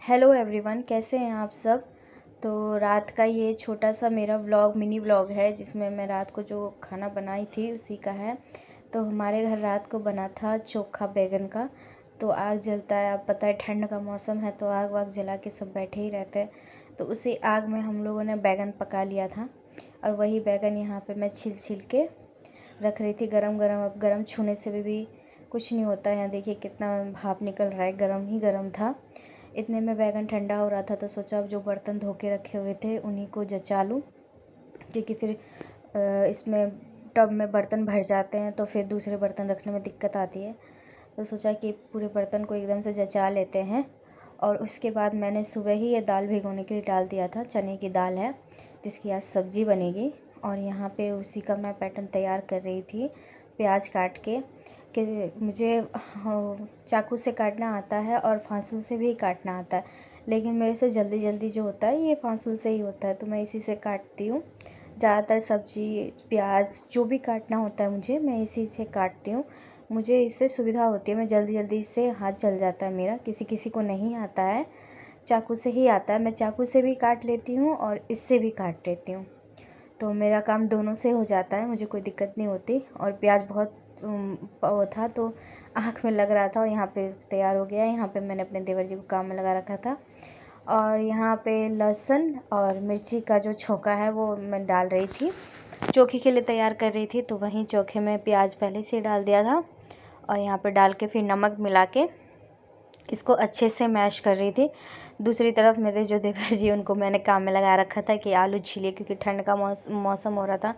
Hello everyone, कैसे हैं आप सब। तो रात का ये छोटा सा मेरा मिनी व्लॉग है जिसमें मैं रात को जो खाना बनाई थी उसी का है। तो हमारे घर रात को बना था चोखा बैगन का। तो आग जलता है, आप पता है ठंड का मौसम है तो आग वाग जला के सब बैठे ही रहते हैं। तो उसी आग में हम लोगों ने बैगन पका लिया था और वही बैगन यहाँ पे मैं छील छील के रख रही थी गरम गरम। अब गरम छूने से भी कुछ नहीं होता है। यहाँ देखिए कितना भाप निकल रहा है, गरम ही गरम था। इतने में बैगन ठंडा हो रहा था तो सोचा अब जो बर्तन धो के रखे हुए थे उन्हीं को जचा लूँ, क्योंकि फिर इसमें टब में बर्तन भर जाते हैं तो फिर दूसरे बर्तन रखने में दिक्कत आती है। तो सोचा कि पूरे बर्तन को एकदम से जचा लेते हैं। और उसके बाद मैंने सुबह ही ये दाल भिगोने के लिए डाल दिया था। चने की दाल है जिसकी आज सब्ज़ी बनेगी। और यहाँ पे उसी का मैं पैटर्न तैयार कर रही थी, प्याज काट के। कि मुझे चाकू से काटना आता है और फांसुल से भी काटना आता है, लेकिन मेरे से जल्दी जल्दी जो होता है ये फांसुल से ही होता है, तो मैं इसी से काटती हूँ। ज़्यादातर सब्ज़ी प्याज जो भी काटना होता है मुझे, मैं इसी से काटती हूँ। मुझे इससे सुविधा होती है, मैं जल्दी जल्दी से हाथ चल जाता है मेरा। किसी किसी को नहीं आता है, चाकू से ही आता है। मैं चाकू से भी काट लेती हूँ और इससे भी काट लेती हूँ, तो मेरा काम दोनों से हो जाता है, मुझे कोई दिक्कत नहीं होती। और प्याज बहुत वो था तो आँख में लग रहा था और यहाँ पे तैयार हो गया। यहाँ पे मैंने अपने देवर जी को काम में लगा रखा था। और यहाँ पे लहसुन और मिर्ची का जो छोंका है वो मैं डाल रही थी, चोखे के लिए तैयार कर रही थी। तो वहीं चोखे में प्याज पहले से डाल दिया था और यहाँ पे डाल के फिर नमक मिला के इसको अच्छे से मैश कर रही थी। दूसरी तरफ मेरे जो देवर जी उनको मैंने काम में लगा रखा था कि आलू छीलिए, क्योंकि ठंड का मौसम हो रहा था,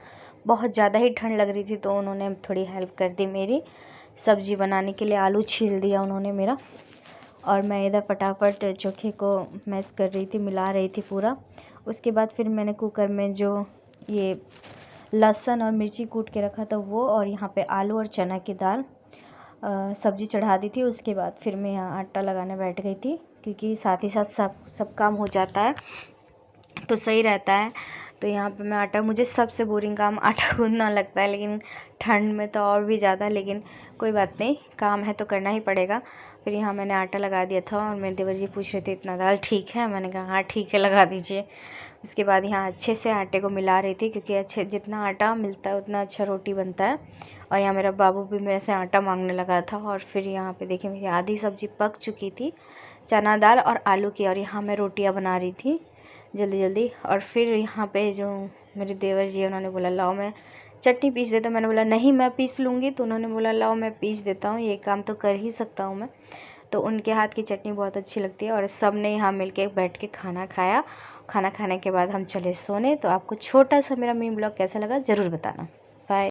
बहुत ज़्यादा ही ठंड लग रही थी। तो उन्होंने थोड़ी हेल्प कर दी मेरी सब्ज़ी बनाने के लिए, आलू छील दिया उन्होंने मेरा। और मैं इधर फटाफट चोखे को मैश कर रही थी, मिला रही थी पूरा। उसके बाद फिर मैंने कुकर में जो ये लहसुन और मिर्ची कूट के रखा था वो, और यहाँ पे आलू और चना की दाल सब्ज़ी चढ़ा दी थी। उसके बाद फिर मैं यहाँ आटा लगाने बैठ गई थी, क्योंकि साथ ही साथ सब काम हो जाता है तो सही रहता है। तो यहाँ पे मैं आटा, मुझे सबसे बोरिंग काम आटा गूँथना लगता है, लेकिन ठंड में तो और भी ज़्यादा। लेकिन कोई बात नहीं, काम है तो करना ही पड़ेगा। फिर यहाँ मैंने आटा लगा दिया था और मेरे देवर जी पूछ रहे थे इतना दाल ठीक है, मैंने कहा हाँ ठीक है, लगा दीजिए। उसके बाद यहाँ अच्छे से आटे को मिला रही थी, क्योंकि अच्छे जितना आटा मिलता है उतना अच्छा रोटी बनता है। और यहाँ मेरा बाबू भी मेरे से आटा मांगने लगा था। और फिर यहाँ पे देखिए मेरी आधी सब्ज़ी पक चुकी थी, चना दाल और आलू की। और यहाँ मैं रोटियाँ बना रही थी जल्दी जल्दी। और फिर यहाँ पे जो मेरे देवर जी उन्होंने बोला लाओ मैं चटनी पीस देता हूँ। मैंने बोला नहीं मैं पीस लूँगी। तो उन्होंने बोला लाओ मैं पीस देता हूँ, ये काम तो कर ही सकता हूँ मैं। तो उनके हाथ की चटनी बहुत अच्छी लगती है। और सब ने यहाँ मिल के बैठ के खाना खाया। खाना खाने के बाद हम चले सोने। तो आपको छोटा सा मेरा मिनी ब्लॉग कैसा लगा ज़रूर बताना। बाय।